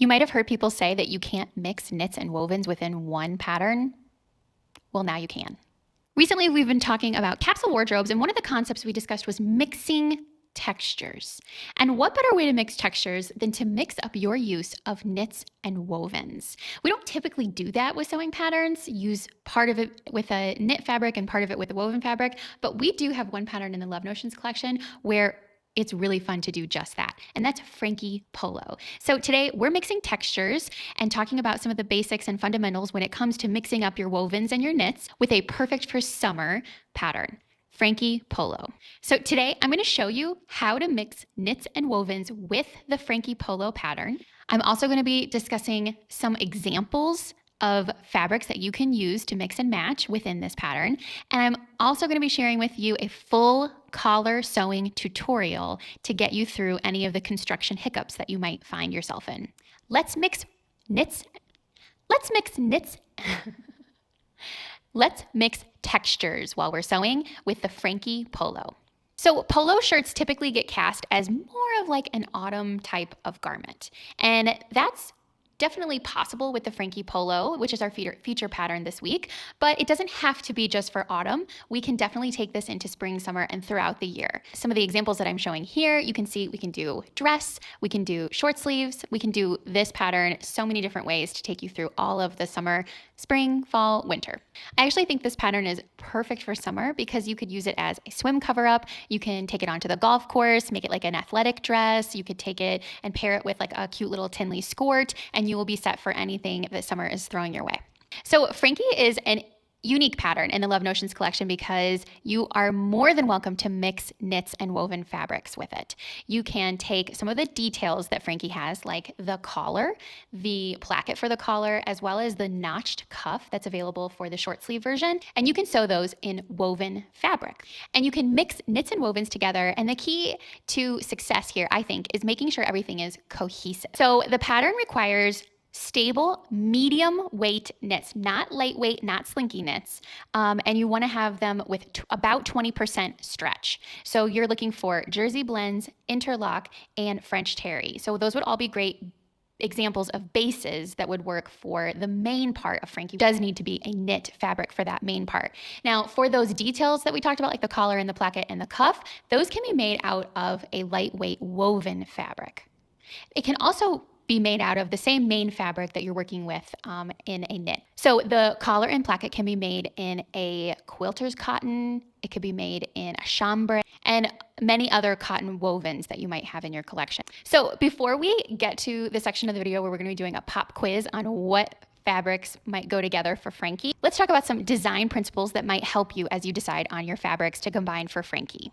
You might have heard people say that you can't mix knits and wovens within one pattern. Well, now you can. Recently, we've been talking about capsule wardrobes, and one of the concepts we discussed was mixing textures. And what better way to mix textures than to mix up your use of knits and wovens? We don't typically do that with sewing patterns, use part of it with a knit fabric and part of it with a woven fabric, but we do have one pattern in the Love Notions collection where it's really fun to do just that, and that's Frankie Polo. So today we're mixing textures and talking about some of the basics and fundamentals when it comes to mixing up your wovens and your knits with a perfect for summer pattern, Frankie Polo. So today I'm going to show you how to mix knits and wovens with the Frankie Polo pattern. I'm also going to be discussing some examples of fabrics that you can use to mix and match within this pattern. And I'm also going to be sharing with you a full collar sewing tutorial to get you through any of the construction hiccups that you might find yourself in. Let's mix knits. Let's mix knits. Let's mix textures while we're sewing with the Frankie Polo. So polo shirts typically get cast as more of like an autumn type of garment. And that's definitely possible with the Frankie Polo, which is our feature pattern this week, but it doesn't have to be just for autumn. We can definitely take this into spring, summer, and throughout the year. Some of the examples that I'm showing here, you can see we can do dress, we can do short sleeves, we can do this pattern so many different ways to take you through all of the summer, spring, fall, winter. I actually think this pattern is perfect for summer because you could use it as a swim cover up. You can take it onto the golf course, make it like an athletic dress. You could take it and pair it with like a cute little Tinley skirt, and you will be set for anything that summer is throwing your way. So Frankie is an unique pattern in the Love Notions collection because you are more than welcome to mix knits and woven fabrics with it. You can take some of the details that Frankie has, like the collar, the placket for the collar, as well as the notched cuff that's available for the short sleeve version, and you can sew those in woven fabric. And you can mix knits and wovens together, and the key to success here, I think, is making sure everything is cohesive. So the pattern requires stable, medium weight knits, not lightweight, not slinky knits. And you want to have them with about 20% stretch. So you're looking for jersey blends, interlock, and French terry. So those would all be great examples of bases that would work for the main part of Frankie. It does need to be a knit fabric for that main part. Now, for those details that we talked about, like the collar and the placket and the cuff, those can be made out of a lightweight woven fabric. It can also be made out of the same main fabric that you're working with in a knit. So the collar and placket can be made in a quilter's cotton, it could be made in a chambray, and many other cotton wovens that you might have in your collection. So before we get to the section of the video where we're going to be doing a pop quiz on what fabrics might go together for Frankie, let's talk about some design principles that might help you as you decide on your fabrics to combine for Frankie.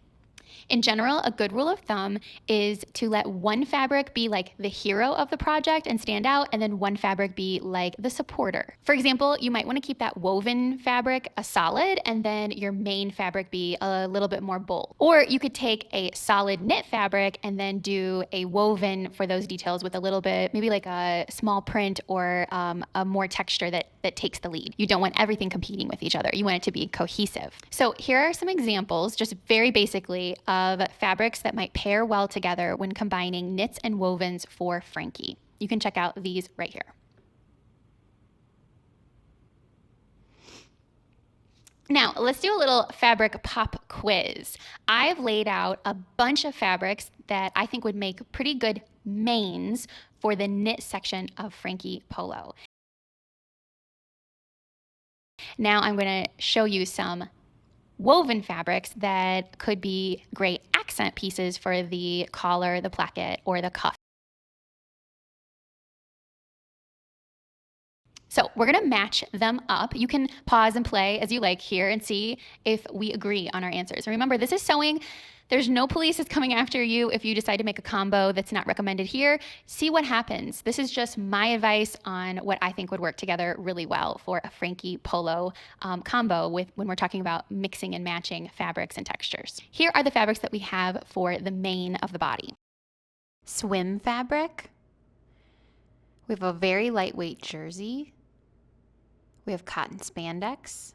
In general, a good rule of thumb is to let one fabric be like the hero of the project and stand out, and then one fabric be like the supporter. For example, you might want to keep that woven fabric a solid and then your main fabric be a little bit more bold. Or you could take a solid knit fabric and then do a woven for those details with a little bit, maybe like a small print or a more texture that takes the lead. You don't want everything competing with each other. You want it to be cohesive. So here are some examples, just very basically, of fabrics that might pair well together when combining knits and wovens for Frankie. You can check out these right here. Now, let's do a little fabric pop quiz. I've laid out a bunch of fabrics that I think would make pretty good mains for the knit section of Frankie Polo. Now I'm going to show you some woven fabrics that could be great accent pieces for the collar, the placket, or the cuff. So we're going to match them up. You can pause and play as you like here and see if we agree on our answers. Remember, this is sewing. There's no police that's coming after you if you decide to make a combo that's not recommended here. See what happens. This is just my advice on what I think would work together really well for a Frankie Polo combo when we're talking about mixing and matching fabrics and textures. Here are the fabrics that we have for the mane of the body. Swim fabric. We have a very lightweight jersey. We have cotton spandex,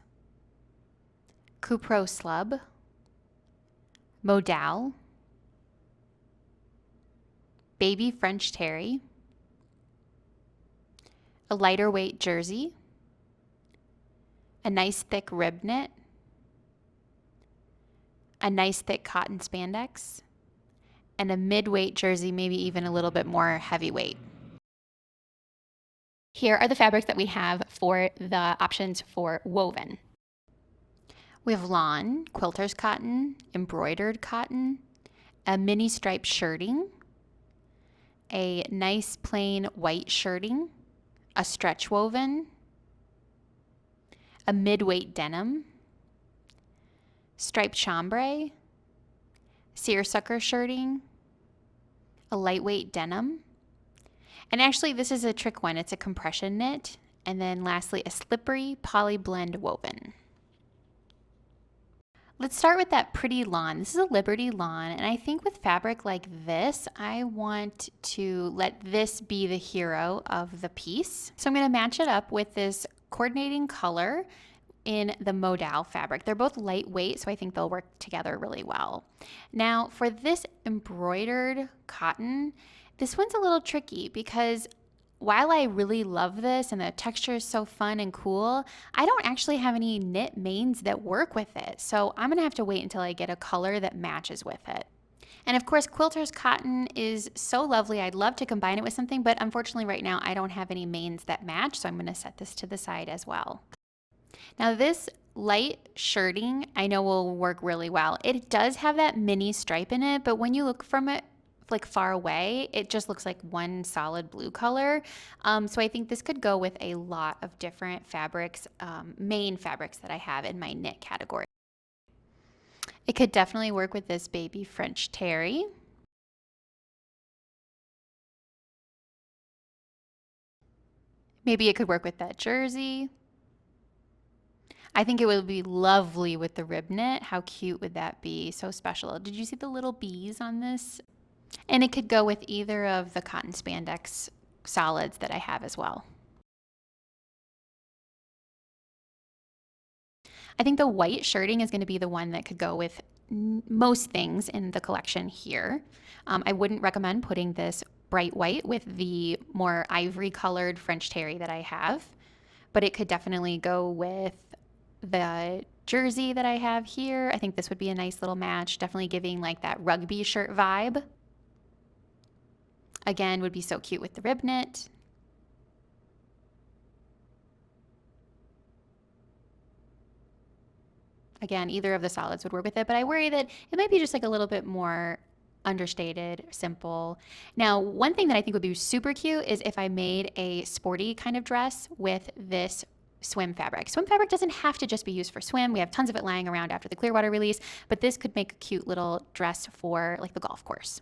Cupro slub, modal, baby French terry, a lighter weight jersey, a nice thick rib knit, a nice thick cotton spandex, and a mid-weight jersey, maybe even a little bit more heavyweight. Here are the fabrics that we have for the options for woven. We have lawn, quilter's cotton, embroidered cotton, a mini striped shirting, a nice plain white shirting, a stretch woven, a mid-weight denim, striped chambray, seersucker shirting, a lightweight denim, and actually this is a trick one, it's a compression knit, and then lastly a slippery poly blend woven. Let's start with that pretty lawn. This is a Liberty lawn, and I think with fabric like this, I want to let this be the hero of the piece. So I'm going to match it up with this coordinating color in the modal fabric. They're both lightweight, so I think they'll work together really well. Now for this embroidered cotton, this one's a little tricky because while I really love this and the texture is so fun and cool, I don't actually have any knit mains that work with it. So I'm gonna have to wait until I get a color that matches with it. And of course, quilter's cotton is so lovely. I'd love to combine it with something, but unfortunately right now I don't have any mains that match, so I'm gonna set this to the side as well. Now this light shirting I know will work really well. It does have that mini stripe in it, but when you look from it like far away, it just looks like one solid blue color. So I think this could go with a lot of different fabrics, main fabrics that I have in my knit category. It could definitely work with this baby French terry. Maybe it could work with that jersey. I think it would be lovely with the rib knit. How cute would that be? So special. Did you see the little bees on this? And it could go with either of the cotton spandex solids that I have as well. I think the white shirting is going to be the one that could go with most things in the collection here. I wouldn't recommend putting this bright white with the more ivory colored French terry that I have, but it could definitely go with the jersey that I have here. I think this would be a nice little match, definitely giving like that rugby shirt vibe. Again, would be so cute with the rib knit. Again, either of the solids would work with it, but I worry that it might be just like a little bit more understated, simple. Now, one thing that I think would be super cute is if I made a sporty kind of dress with this swim fabric. Swim fabric doesn't have to just be used for swim. We have tons of it lying around after the Clearwater release, but this could make a cute little dress for like the golf course.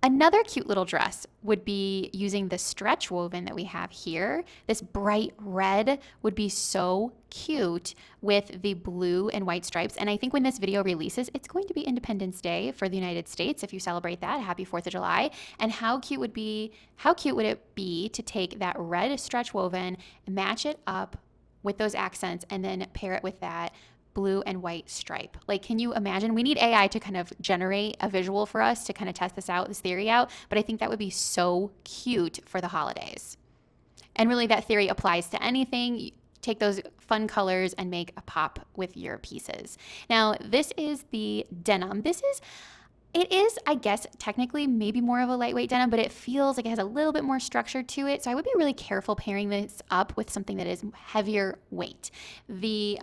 Another cute little dress would be using the stretch woven that we have here. This bright red would be so cute with the blue and white stripes. And I think when this video releases, it's going to be Independence Day for the United States. If you celebrate that, happy 4th of July. And how cute would it be to take that red stretch woven, match it up with those accents, and then pair it with that blue and white stripe. Like, can you imagine? We need AI to kind of generate a visual for us to kind of test this theory out, but I think that would be so cute for the holidays. And really that theory applies to anything. Take those fun colors and make a pop with your pieces. Now, this is the denim. It is, I guess, technically maybe more of a lightweight denim, but it feels like it has a little bit more structure to it. So I would be really careful pairing this up with something that is heavier weight. The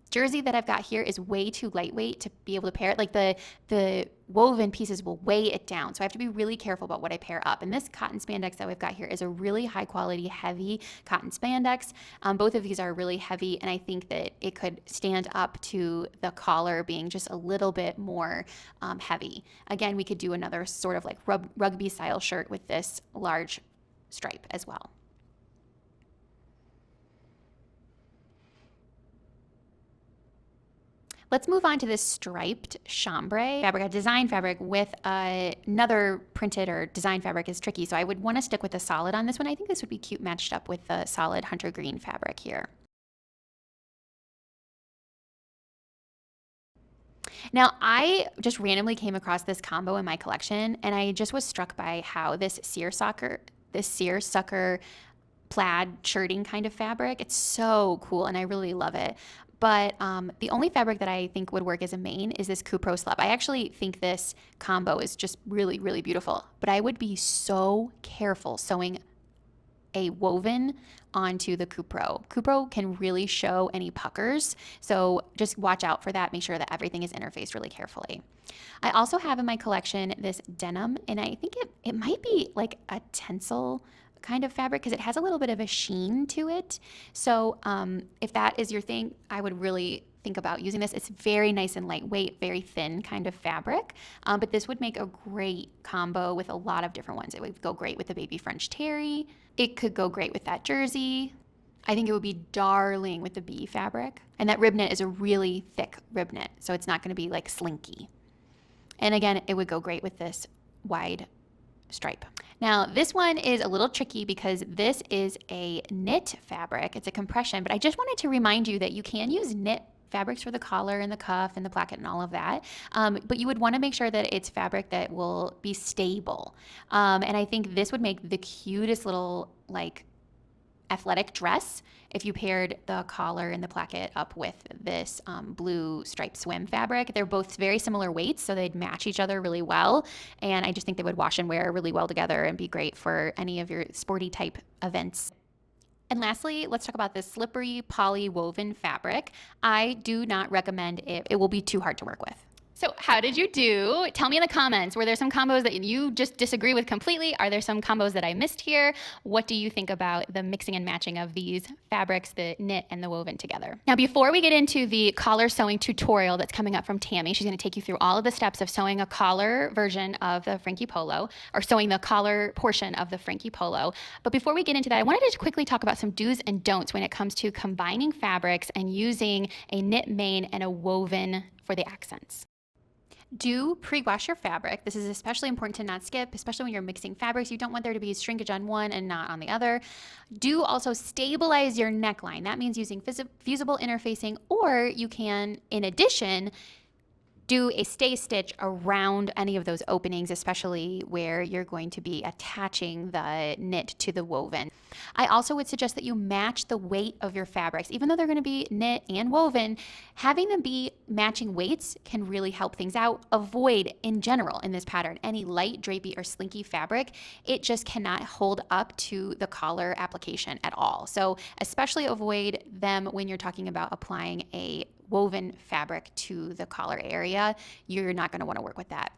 jersey that I've got here is way too lightweight to be able to pair it. Like the woven pieces will weigh it down. So I have to be really careful about what I pair up. And this cotton spandex that we've got here is a really high quality, heavy cotton spandex. Both of these are really heavy, and I think that it could stand up to the collar being just a little bit more heavy. Again, we could do another sort of like rugby style shirt with this large stripe as well. Let's move on to this striped chambray fabric. A design fabric with another printed or design fabric is tricky, so I would want to stick with a solid on this one. I think this would be cute matched up with the solid hunter green fabric here. Now, I just randomly came across this combo in my collection, and I just was struck by how this seersucker plaid shirting kind of fabric. It's so cool and I really love it. But the only fabric that I think would work as a main is this Cupro slub. I actually think this combo is just really, really beautiful. But I would be so careful sewing a woven onto the Cupro. Cupro can really show any puckers, so just watch out for that. Make sure that everything is interfaced really carefully. I also have in my collection this denim, and I think it might be like a tencel kind of fabric because it has a little bit of a sheen to it. So if that is your thing, I would really think about using this. It's very nice and lightweight, very thin kind of fabric, but this would make a great combo with a lot of different ones. It would go great with the baby French terry. It could go great with that jersey. I think it would be darling with the bee fabric. And that rib knit is a really thick rib knit, so it's not going to be like slinky. And again, it would go great with this wide stripe. Now, this one is a little tricky because this is a knit fabric. It's a compression, but I just wanted to remind you that you can use knit fabrics for the collar and the cuff and the placket and all of that. But you would want to make sure that it's fabric that will be stable. And I think this would make the cutest little like athletic dress if you paired the collar and the placket up with this blue striped swim fabric. They're both very similar weights, so they'd match each other really well. And I just think they would wash and wear really well together and be great for any of your sporty type events. And lastly, let's talk about this slippery poly woven fabric. I do not recommend it. It will be too hard to work with. So how did you do? Tell me in the comments. Were there some combos that you just disagree with completely? Are there some combos that I missed here? What do you think about the mixing and matching of these fabrics, the knit and the woven together? Now, before we get into the collar sewing tutorial that's coming up from Tammy, she's going to take you through all of the steps of sewing a collar version of the Frankie Polo, or sewing the collar portion of the Frankie Polo. But before we get into that, I wanted to quickly talk about some do's and don'ts when it comes to combining fabrics and using a knit main and a woven for the accents. Do pre-wash your fabric. This is especially important to not skip, especially when you're mixing fabrics. You don't want there to be shrinkage on one and not on the other. Do also stabilize your neckline. That means using fusible interfacing, or you can, in addition, do a stay stitch around any of those openings, especially where you're going to be attaching the knit to the woven. I also would suggest that you match the weight of your fabrics. Even though they're going to be knit and woven, having them be matching weights can really help things out. Avoid, in general, in this pattern, any light, drapey, or slinky fabric. It just cannot hold up to the collar application at all. So especially avoid them when you're talking about applying a woven fabric to the collar area. You're not going to want to work with that.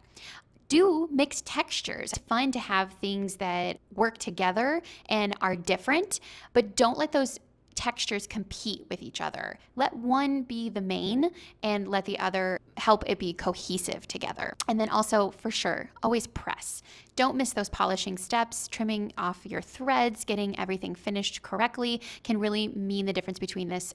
Do mix textures. It's fun to have things that work together and are different, but don't let those textures compete with each other. Let one be the main and let the other help it be cohesive together. And then also, for sure, always press. Don't miss those polishing steps. Trimming off your threads, getting everything finished correctly can really mean the difference between this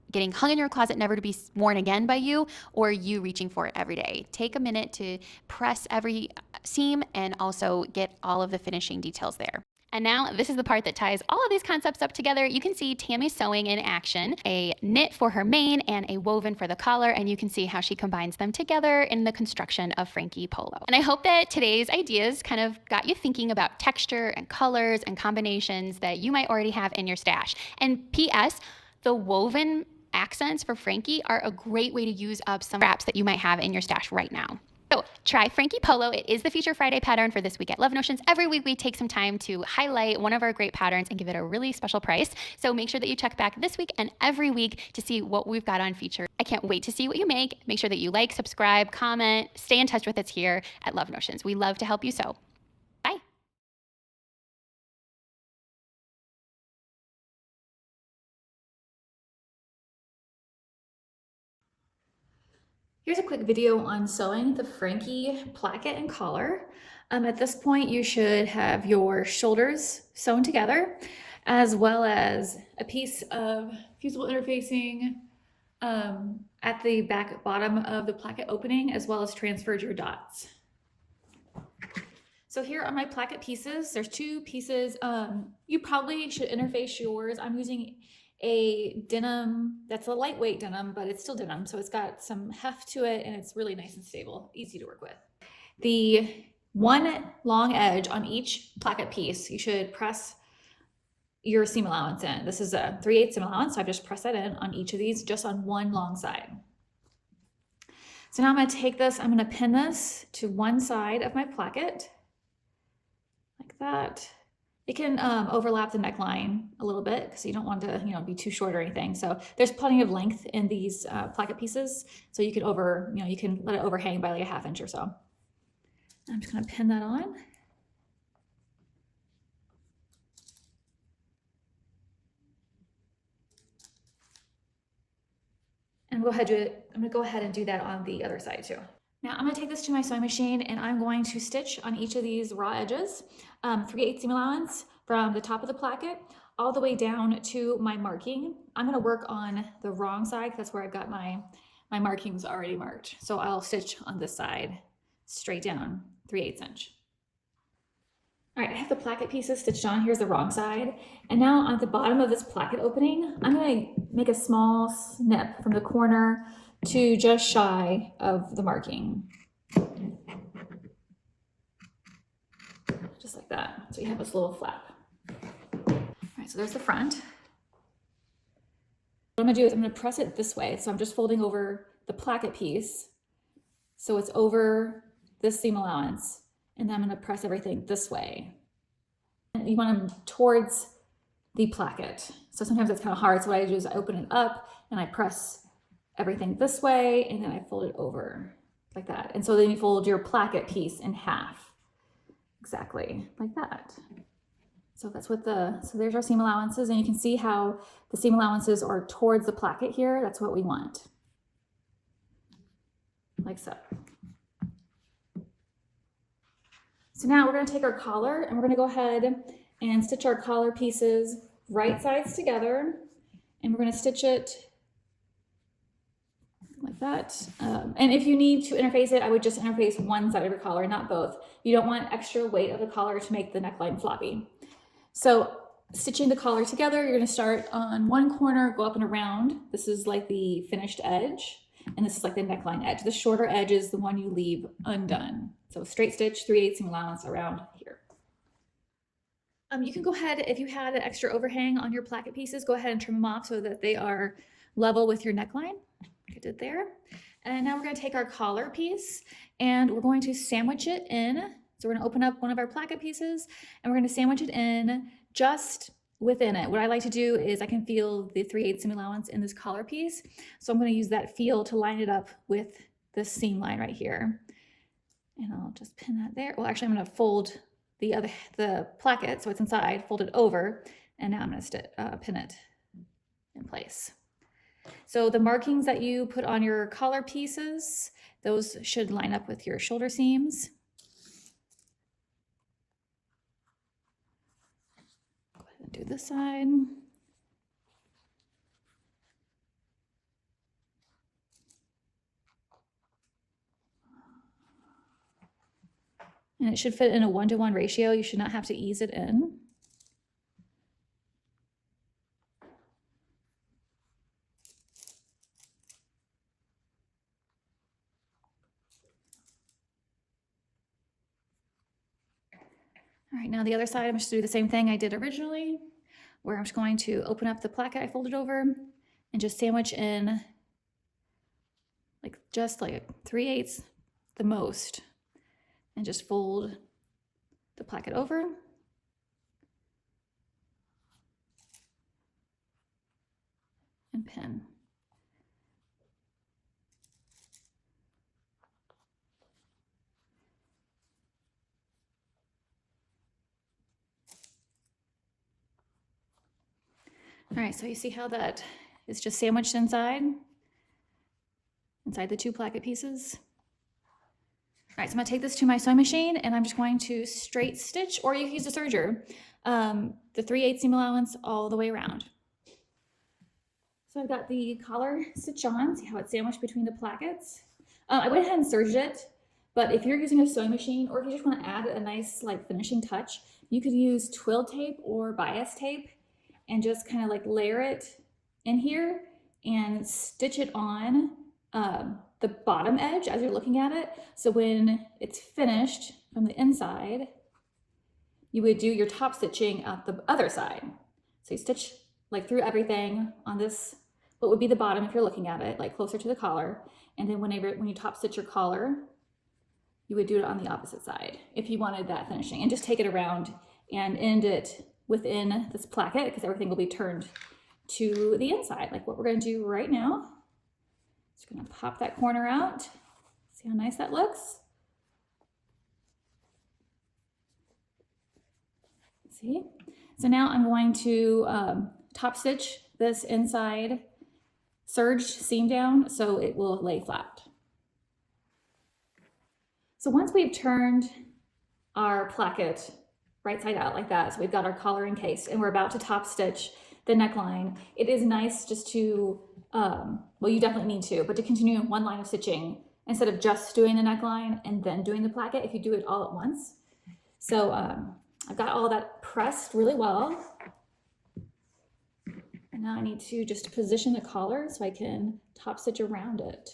getting hung in your closet never to be worn again by you, or you reaching for it every day. Take a minute to press every seam and also get all of the finishing details there. And now this is the part that ties all of these concepts up together. You can see Tammy sewing in action, a knit for her main and a woven for the collar, and you can see how she combines them together in the construction of Frankie Polo. And I hope that today's ideas kind of got you thinking about texture and colors and combinations that you might already have in your stash. And P.S., the woven accents for Frankie are a great way to use up some wraps that you might have in your stash right now. So try Frankie Polo. It is the Feature Friday pattern for this week at Love Notions. Every week we take some time to highlight one of our great patterns and give it a really special price. So make sure that you check back this week and every week to see what we've got on feature. I can't wait to see what you make. Make sure that you like, subscribe, comment, stay in touch with us here at Love Notions. We love to help you sew. Bye. Here's a quick video on sewing the Frankie placket and collar. At this point, you should have your shoulders sewn together, as well as a piece of fusible interfacing at the back bottom of the placket opening, as well as transferred your dots. So here are my placket pieces. There's two pieces. You probably should interface yours. I'm using a denim that's a lightweight denim, but it's still denim, so it's got some heft to it and it's really nice and stable, easy to work with. The one long edge on each placket piece, you should press your seam allowance in. This is a 3/8 seam allowance, so I've just pressed that in on each of these, just on one long side. So now I'm going to take this, I'm going to pin this to one side of my placket, like that. It can overlap the neckline a little bit because you don't want to, be too short or anything. So there's plenty of length in these placket pieces, so you can you can let it overhang by like a 1/2 inch or so. I'm just going to pin that on. And I'm going to go ahead and do that on the other side too. Now I'm going to take this to my sewing machine and I'm going to stitch on each of these raw edges, 3/8 seam allowance from the top of the placket all the way down to my marking. I'm going to work on the wrong side because that's where I've got my markings already marked. So I'll stitch on this side straight down 3/8 inch. All right, I have the placket pieces stitched on. Here's the wrong side. And now at the bottom of this placket opening, I'm going to make a small snip from the corner to just shy of the marking. Just like that. So you have this little flap. All right, so there's the front. What I'm going to do is I'm going to press it this way. So I'm just folding over the placket piece. So it's over this seam allowance. And then I'm going to press everything this way. And you want them towards the placket. So sometimes it's kind of hard. So what I do is I open it up and I press everything this way and then I fold it over like that. And so then you fold your placket piece in half. Exactly like that. So that's what so there's our seam allowances, and you can see how the seam allowances are towards the placket here. That's what we want. Like so. So now we're going to take our collar and we're going to go ahead and stitch our collar pieces right sides together, and we're going to stitch it like that. And if you need to interface it, I would just interface one side of your collar, not both. You don't want extra weight of the collar to make the neckline floppy. So stitching the collar together, you're going to start on one corner, go up and around. This is like the finished edge, and this is like the neckline edge. The shorter edge is the one you leave undone. So straight stitch, 3/8 seam allowance around here. You can go ahead, if you had an extra overhang on your placket pieces, go ahead and trim them off so that they are level with your neckline, like I did there. And now we're going to take our collar piece and we're going to sandwich it in. So we're going to open up one of our placket pieces and we're going to sandwich it in just within it. What I like to do is I can feel the 3/8 seam allowance in this collar piece. So I'm going to use that feel to line it up with this seam line right here. And I'll just pin that there. Well, actually I'm going to fold the placket so it's inside, fold it over, and now I'm going to pin it in place. So the markings that you put on your collar pieces, those should line up with your shoulder seams. Go ahead and do this side. And it should fit in a 1-to-1 ratio. You should not have to ease it in. All right, now the other side, I'm just gonna do the same thing I did originally, where I'm just going to open up the placket I folded over and just sandwich in just like 3/8 the most, and just fold the placket over. And pin. All right, so you see how that is just sandwiched inside the two placket pieces. All right, so I'm gonna take this to my sewing machine and I'm just going to straight stitch, or you can use a serger, the 3/8 seam allowance all the way around. So I've got the collar stitch on, see how it's sandwiched between the plackets. I went ahead and serged it, but if you're using a sewing machine, or if you just wanna add a nice finishing touch, you could use twill tape or bias tape and just kind of layer it in here and stitch it on the bottom edge as you're looking at it. So when it's finished from the inside, you would do your top stitching at the other side. So you stitch like through everything on this, what would be the bottom if you're looking at it, like closer to the collar. And then when you top stitch your collar, you would do it on the opposite side if you wanted that finishing, and just take it around and end it within this placket, because everything will be turned to the inside, like what we're going to do right now. Just going to pop that corner out. See how nice that looks? See? So now I'm going to top stitch this inside serged seam down so it will lay flat. So once we've turned our placket right side out like that, so we've got our collar encased and we're about to top stitch the neckline, it is nice just to, well, you definitely need to, but to continue one line of stitching instead of just doing the neckline and then doing the placket if you do it all at once. So I've got all that pressed really well. And now I need to just position the collar so I can top stitch around it.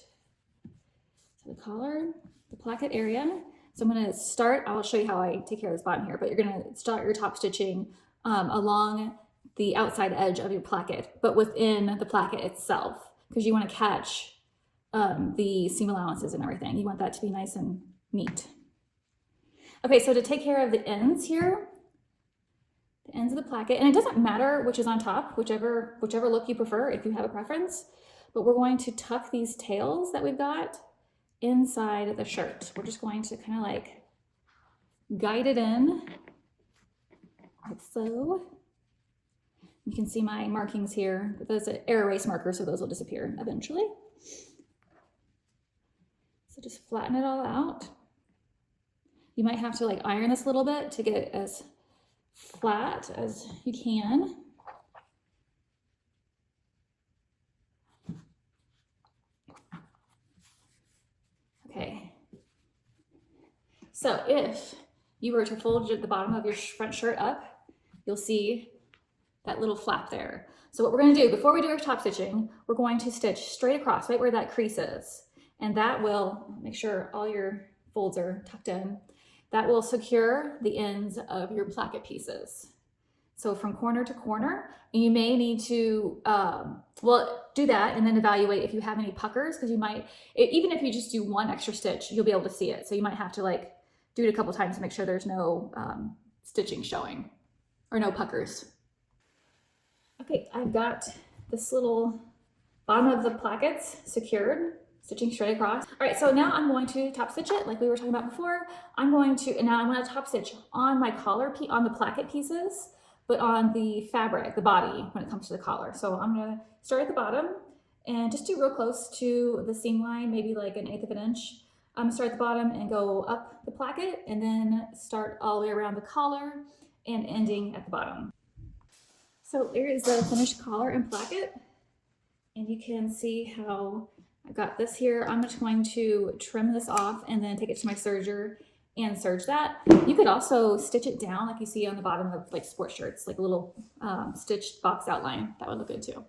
So the collar, the placket area. So I'm going to start, I'll show you how I take care of this bottom here, but you're going to start your top stitching along the outside edge of your placket, but within the placket itself, because you want to catch the seam allowances and everything. You want that to be nice and neat. Okay, so to take care of the ends here, the ends of the placket, and it doesn't matter which is on top, whichever look you prefer, if you have a preference, but we're going to tuck these tails that we've got inside the shirt. We're just going to kind of like guide it in, like so. You can see my markings here. Those are air erase markers, so those will disappear eventually. So just flatten it all out. You might have to like iron this a little bit to get it as flat as you can. Okay. So if you were to fold the bottom of your front shirt up, you'll see that little flap there. So what we're going to do before we do our top stitching, we're going to stitch straight across right where that crease is. And that will make sure all your folds are tucked in. That will secure the ends of your placket pieces. So from corner to corner, and you may need to, well, do that and then evaluate if you have any puckers, because you might, even if you just do one extra stitch, you'll be able to see it. So you might have to like do it a couple times to make sure there's no stitching showing or no puckers. Okay, I've got this little bottom of the plackets secured, stitching straight across. All right, so now I'm going to top stitch it like we were talking about before. And now I'm going to top stitch on my collar, on the placket pieces, but on the fabric, the body, when it comes to the collar. So I'm going to start at the bottom and just do real close to the seam line, maybe like 1/8 of an inch. Start at the bottom and go up the placket, and then start all the way around the collar and ending at the bottom. So there is the finished collar and placket, and you can see how I've got this here. I'm just going to trim this off and then take it to my serger and serge that. You could also stitch it down like you see on the bottom of like sport shirts, like a little stitched box outline. That would look good too.